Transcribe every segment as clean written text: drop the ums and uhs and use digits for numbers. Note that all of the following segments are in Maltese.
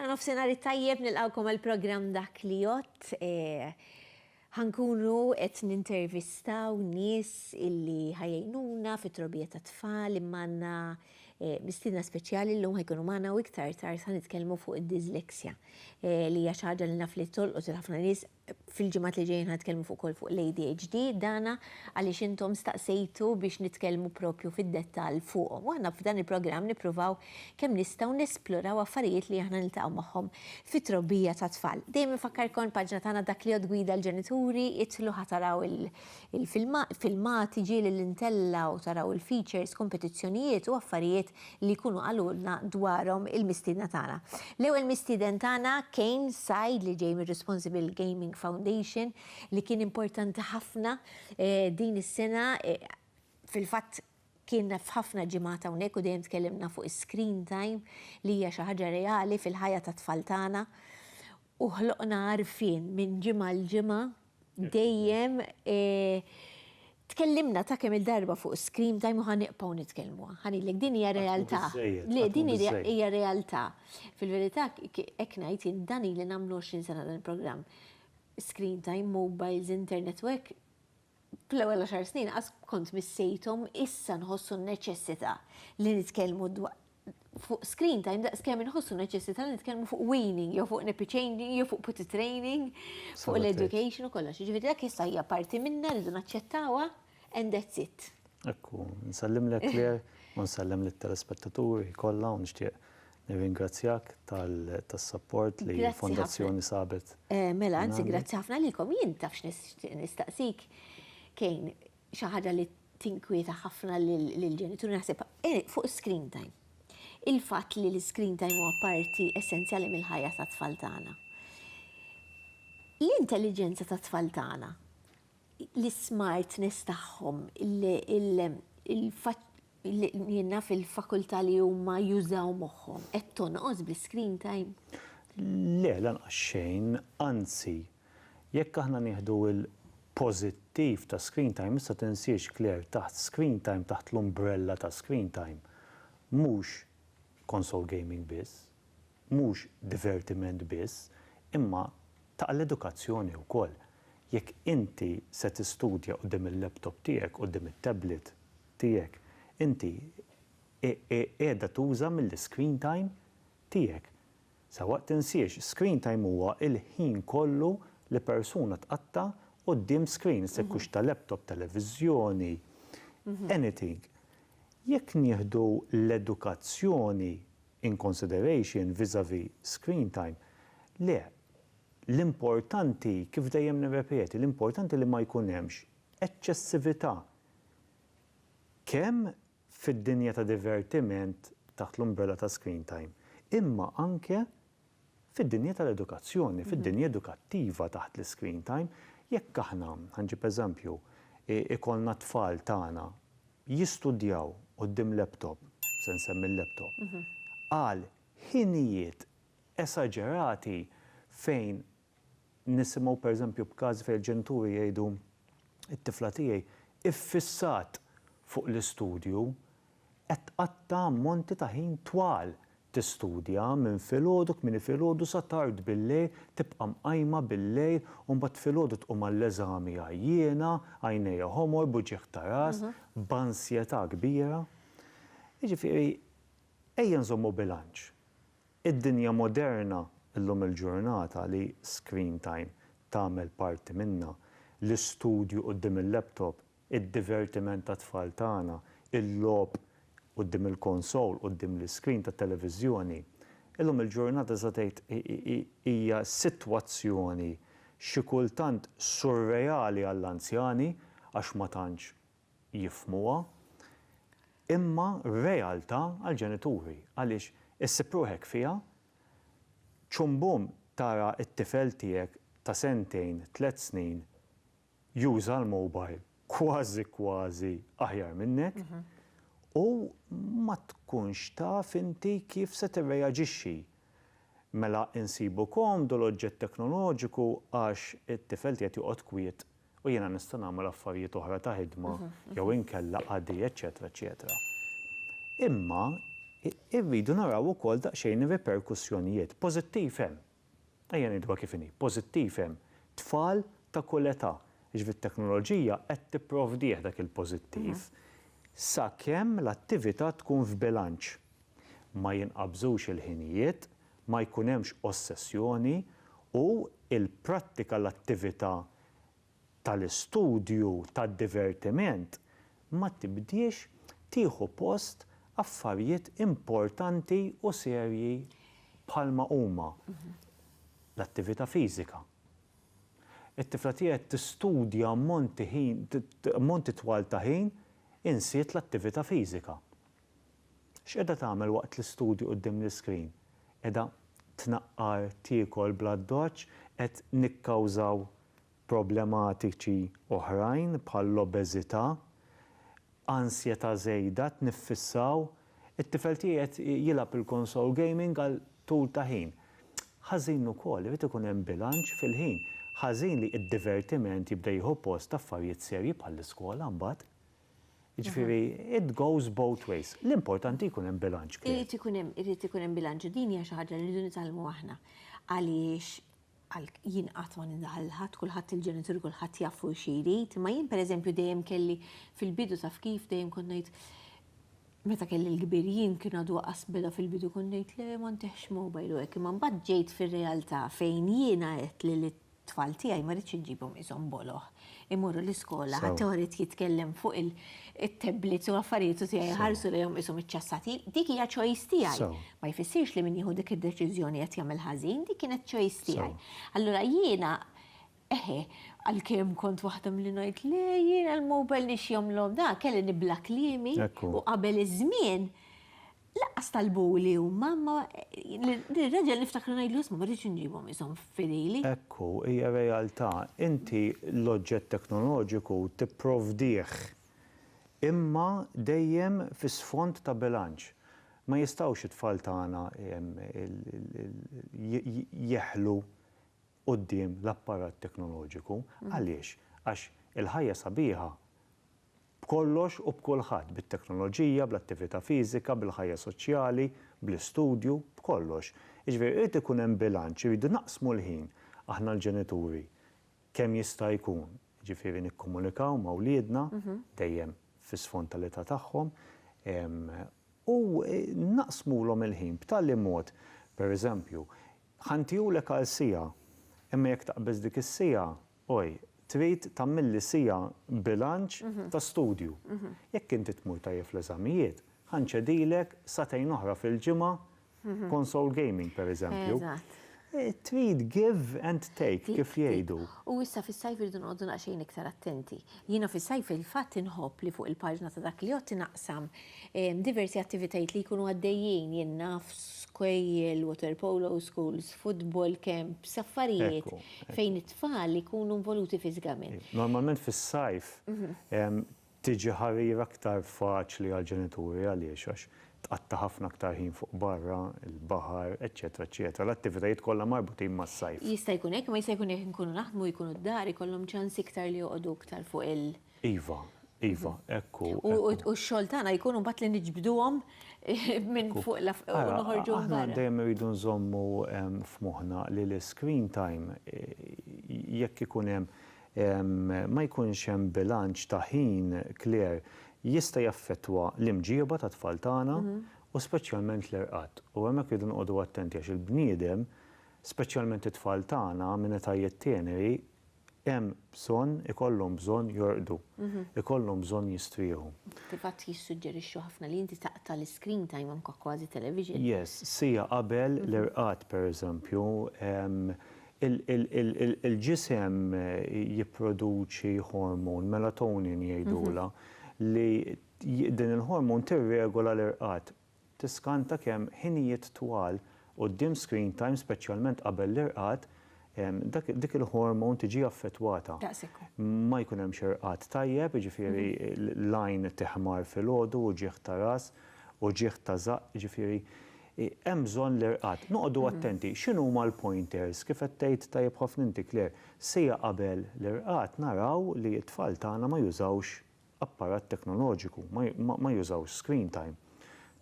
nofsinhar tajjeb nilqawkom għall-programm Dak li Jott. Ħankunu qed nintervistaw nies illi ħajjejnuna fit-trobbija ta' tfal imma għandna mistiedna speċjali llum ħajkunu magħna u iktar tard ħanitkellmu fuq id-dyslexia li hija xi ħaġa li naf li tolqot il ħafna nies fil-ġimgħat li ġejjin ħanitkellmu fuq ukoll fuq l-ADHD dana għaliex intom staqsejtu biex nitkellmu propju fid-dettall fuqhom. U aħna f'dan il-programm nippruvaw kemm nistgħu nesploraw affarijiet li aħna niltaqgħu magħhom fit-trobbija ta' tfal. Dejjem infakkarkom paġna tagħna Dak li Jott gwida l-ġenituri, idħlu ħataraw il-filmati ġieli l-intella u taraw il-features, kompetizzjonijiet u affarijiet li jkunu għalulna dwarhom il-mistiedna tagħna. L-ewwel mistieden tagħna Kane Said li ġej mir-Responsible Gaming Foundation li kien importanti ħafna din is-sena fil-fatt kien f'ħafna ġimgħat hawnhekk u dejjem tkellimna fuq is-screen time li hija xi ħaġa reali fil-ħajja ta' tfal tagħna u ħloqna għarfien minn ġimgħa l-ġimgħa dejjem tkellimna ta' kemm il-darba fuq screen time u ħaniqpaw nitkellmuha. Ħanilek din hija realtà. Le din hija realtà. Fil-verità hekk ngħid dan ili nagħmlu 20 sena dan il-programm. Screen time, mobiles, internet work, fl-ewwel 10 snin qas kont missejthom issa nħossu n-neċessità li nitkellmu fuq screen time daqskemm inħossu n-neċessità li nitkellmu fuq weaning, jew fuq nappy changing, jew fuq potty training, fuq l-education u kollox. Jiġifieri dak issa hija parti minnha rridu naċċettawha and that's it. Ekku, nsallimlek Claire u nsellem lit-telespettaturi kollha u nixtieq nirringrazzjak tas-support li l-Fondazzjoni sabet. Mela, anzi, grazzi ħafna lilkom. Jien tafx nistaqsik Kane xi ħaġa li tinkwieta ħafna lill-ġenituri naħseb fuq screen time. Il-fatt li l-screen time huwa parti essenzjali mill-ħajja ta' tfal tagħna. L-intelligenza ta' tfal tagħna, l-smartness tagħhom, jenna fil-fakultà li huma jużaw moħħhom qed tonqos bl-screen time? Le, lanqas xejn, anzi, jekk aħna nieħdu il-pożittiv ta' screen time, issa tinsiex Claire taħt screen time taħt l-umbrella ta' screen time. Mhux console gaming biss, mhux divertiment biss, imma ta' l-edukazzjoni wkoll. Jekk inti se tistudja quddiem il-laptop tiegħek, quddiem it-tablet tiegħek, inti qiegħda tuża mill-screen time tiegħek. Sa waqt tinsiex, screen time huwa il-ħin kollu li persuna tqatta' quddiem screen, se jkunx ta' laptop, televiżjoni, anything. Jekk nieħdu l-edukazzjoni in consideration vis-à-vis screen time, le, l-importanti, kif dejjem nirrepeti, l-importanti li ma jkun hemmx eċċessività kemm fid-dinja ta' divertiment taħt l-umbrella ta' screen time, imma anke fid-dinja tal-edukazzjoni, fid-dinja edukattiva taħt l-screen time, jekk aħna ħanġib eżempju, ikollna tfal tagħna jistudjaw quddiem laptop, se nsemmi l-laptop, għal ħinijiet esaġerati fejn nisimgħu pereżempju b'każ fejn il-ġenituri jgħidu it-tifla tiegħi iffissat fuq l-istudju qed tqatta' ammonti ta' ħin twal tistudja minn filgħodok minn filgħodu sa tard billejl, tibqa' mqajma billejl u mbagħad filgħodu tqum għall-eżami għajjiena, għajnejha ħomor, buġieħ ta' ras, b'ansjetà kbira. Jiġifieri ejja nżommu bilanċ. Id-dinja moderna llum il-ġurnata li screen time tagħmel parti minnha, l-istudju quddiem il-laptop, id-divertiment ta' tfal tagħna, il-logħob quddiem il-konsol, quddiem l-iskrin tat televiżjoni. Illum il-ġurnata sa tgħid hija sitwazzjoni xi kultant surreali għall-anzjani għax ma tantx jifhmuha, imma realtà għall-ġenituri għaliex issipruħek fiha ċumbum tara t-tifel tiegħek ta' 2, 3 snin juża l-mobile kważi aħjar minnek u ma tkunx taf inti kif se tirreaġixxi. Mela insibu komdu l-oġġett teknoloġiku għax it-tifel tiegħek joqgħod kwiet u jiena nista' nagħmel affarijiet oħra ta' ħidma jew inkella qagħdi, eċetera, eċetera. Imma irridu naraw ukoll daqsxejn ir-reperkussjonijiet. Pożittiv hemm. Ejja ngħidwa kif inhi. Pożittiv hemm. Tfal ta' kull età. It-teknoloġija qed tipprovdih dak il-pożittiv sakemm l-attività tkun f'bilanċ. Ma jinqabżux il-ħinijiet, ma jkun hemmx ossessjoni u il-prattika l-attività tal-istudju, tad-divertiment ma tibdiex tieħu post affarijiet importanti u serji bħalma huma l-attività fiżika. It-tifla tiegħek tistudja ammonti twal ta' ħin insiet l-attività fiżika. X'qiegħda tagħmel waqt l-istudju quddiem l-iskrin? Qiegħda tnaqqar tiekol bla doċċ qed nikkawżaw problematiċi oħrajn bħall-obeżità, ansjetà żejda tniffissaw, it-tifel tiegħek jilgħab il-console gaming għal tul ta' ħin. Ħażin ukoll irid ikun hemm bilanċ fil-ħin. Ħażin li d-divertiment jibda jieħu post affarijiet serji bħall-iskola mbagħad. Jiġifieri it goes both ways. L-importanti jkun hemm bilanċ. Irid ikun hemm bilanċ. Din hija xi ħaġa li rridu nitalmu aħna. Għaliex jien qatt ma nindaħal ħadd, kulħadd il-ġenitur kulħadd jafu xi jrid, ma jien pereżempju dejjem kelli fil-bidu taf kif dejjem kont ngħid meta kelli l-kbirjin kien għadu qasbeda fil-bidu kont ngħid le ma nteħx mobile u hekk, imma mbagħad ġejt fir-realtà fejn jiena qed li t-tfal tiegħi ma rridx inġibhom ishom boloħ. Imorru l-iskola, ħadd irid jitkellem fuq il-tablets u affarijiet u tiegħi ħarsu lejhom ishom iċċassati, dik hija choice tiegħi. Ma jfissirx li min jieħu dik id-deċiżjoni qed jagħmel ħażin, dik kienet choice tiegħi. Allura jiena għalkemm kont waħda milli ngħid le jiena l-mobile nixjomlhom da kelli nibla kliemi u qabel iż-żmien laqqas talbuli u mamma l-raġel niftakru ngħidlu isma' ma rridx inġibhom ishom fidejli. Ekku, hija realtà. Inti l-oġġett teknoloġiku tipprovdih imma dejjem fi sfond ta' bilanċ. Ma jistgħux it-tfal tagħna jeħlu quddiem l-apparat teknoloġiku. Għaliex? Għax il-ħajja sabiħa b'kollox u b'kulħadd, bit-teknoloġija, bl-attività fiżika, bil-ħajja soċjali, bl-istudju, b'kollox. Jiġifieri irid ikun hemm bilanċ, iridu naqsmu l-ħin aħna l-ġenituri kemm jista' jkun. Jiġifieri nikkomunikaw ma' wliedna dejjem fis-sfond tal-età tagħhom u naqsmulhom il-ħin b'tali mod, pereżempju, ħantihulek għal siegħa, imma jekk taqbeż dik is-siegħa, trid tagħmilli siegħa bilanċ ta' studju. Jekk inti tmur tajjeb fl-eżamijiet, ħanċedilek satejn oħra fil-ġimgħa console gaming pereżempju. Trid give and take kif jgħidu. U issa fis-sajf irridu noqogħdu naqxejn iktar attenti. Jiena fis-sajf il-fatt inħobb li fuq il-paġna ta' dak li qed naqsam diversi attivitajiet li jkunu għaddejjin jien naf skwejjel, water polo schools, football camps, affarijiet fejn it-tfal ikunu involuti fiżikament. Normalment fis-sajf tiġi ħarir aktar faċli għall-ġenituri għaliex għax tqatta ħafna aktar ħin fuq barra, il-baħar, eċetera, eċetera. L-attivitajiet kollha marbutin mas-sajf. Jista' jkun hekk, ma jista' jkun hekk nkunu naħdmu jkunu d-dar ikollhom ċans iktar li joqogħdu iktar fuq il- Iva, ekku. U x-xogħol tagħna jkunu mbagħad li niġbduhom minn fuq noħorġu barra. Aħna dejjem iridu nżommu f'moħħna li l-screen time jekk ikun hemm ma jkunx hemm bilanċ ta' ħin kler jista' jaffettwa l-imġieba ta' tfal tagħna u speċjalment l-irqad. U hemmhekk iridu noqogħdu attenti għax il-bniedem, speċjalment it-tfal tagħna minn etajiet teneri, hemm ikollhom bżonn jorqdu, ikollhom bżonn jistrieħu. Fil-fatt jissuġġerixxu ħafna li inti taqta' l-screen time anke kważi television. Yes, siegħa qabel l-irqad pereżempju, il-ġisem jipproduċi hormon melatonin jgħidula li din il-hormon tirregola l-irqad. Tiskanta kemm ħinijiet twal quddiem screen time speċjalment qabel l-irqad dik il-hormon tiġi affettwata. Ma jkun hemm xirqat tajjeb, jiġifieri l-lajn tiħmar filgħodu u ġieħ ta' ras u ġieħ ta' żaq, jiġifieri hemm bżonn l-irqad. Noqogħdu attenti, x'inhuma l-pointers kif qed tgħid tajjeb ħafna inti Kler. Siegħa qabel l-irqad naraw li t-tfal tagħna ma jużawx apparat teknoloġiku, ma jużawx screen time.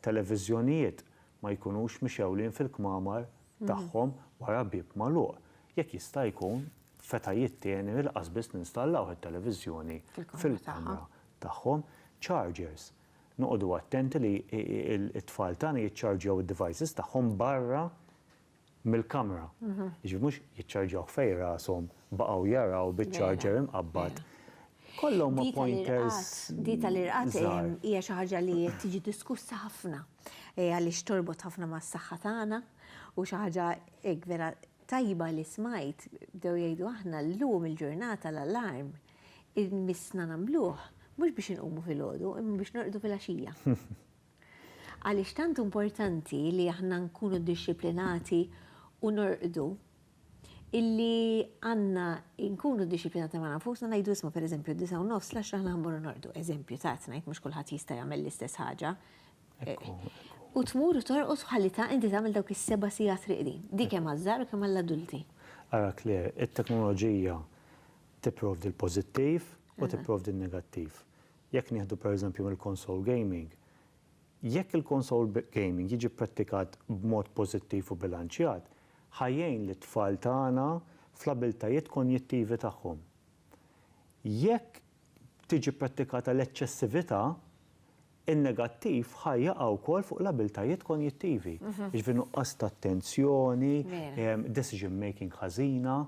televiżjonijiet ma jkunux mixewlin fil-kmamar tagħhom wara bieb magħluq. Jekk jista' jkun fetajiet tieni il-qas biss ninstallaw it-televiżjoni fil-kamra tagħhom, chargers. Noqogħdu attenti li t-tfal tagħna jiċċarġjaw id-devices tagħhom barra mill-kamra. Jiġifieri mhux jiċċarġjaw fejn rashom baqgħu jaraw biċ-charger imqabbad. Kollhom ma' pointers. Di tal-irqat hija xi ħaġa li tiġi diskussa ħafna għaliex torbot ħafna mas-saħħa tagħna u xi ħaġa vera tajba li smajt bdew jgħidu aħna llum il-ġurnata l-allarm il-missna nagħmluh mhux biex inqumu filgħodu, imma biex norqdu fil-għaxija. Għaliex tant importanti li aħna nkunu ddixxiplinati u norqdu illi għandna nkunu ddixxiplinati ma' nafusna ngħidu isma' pereżempju d-9:09 l-10 aħna nmorru norqdu. Eżempju ta' ngħid mhux kulħadd jista' jagħmel l-istess ħaġa. U tmur u torqod ħalli ta' inti tagħmel dawk is-7 sigħat riqdin. Dik kemm għaż-żgħar u kemm għall-adulti. Ara Claire, it-teknoloġija tipprovdi l-pożittiv u tipprovdi l-negattiv. Jekk nieħdu pereżempju mill-console gaming, jekk il-console gaming jiġi prattikat b'mod pożittiv u bilanċjat, ħajjejn li t-tfal tagħna fl-abiltajiet konjettivi tagħhom. Jekk tiġi prattikata l-eċċessività, in-negattiv ħajjaqa' wkoll fuq l-abiltajiet konjettivi. Jiġifieri nuqqas ta' attenzjoni, decision making ħażina,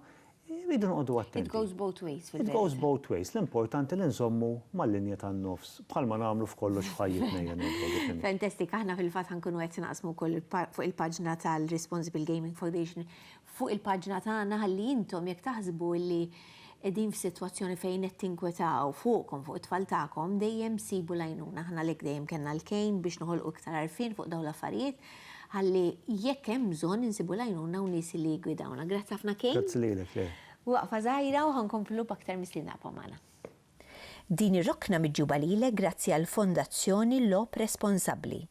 Rridu noqogħdu attenti. It goes both ways. It goes both ways. L-importanti li nżommu mal-linja tan-nofs bħalma nagħmlu f'kollox f'ħajjitna. Fantastik, aħna fil-fatt ħankunu qed naqsmu wkoll fuq il-paġna tal-Responsible Gaming Foundation fuq il-paġna tagħna ħalli intom jekk taħsbu li qegħdin f'sitwazzjoni fejn qed tinkwetaw fuqkom fuq it-tfal tagħkom dejjem sibu lajnuna. Aħna lek dejjem kellna l-kejn biex noħolqu iktar għarfien fuq dawn l-affarijiet ħalli jekk hemm bżonn insibu lajnuna u nies li jgwidawna. Grazzi ħafna Kejn. Grazzi lilek, le. Waqfa żgħira u ħankomplu b'aktar mislina magħna. Din ir-rokna miġġuba lilek grazzi għall Fondazzjoni Logħob Responsabbli.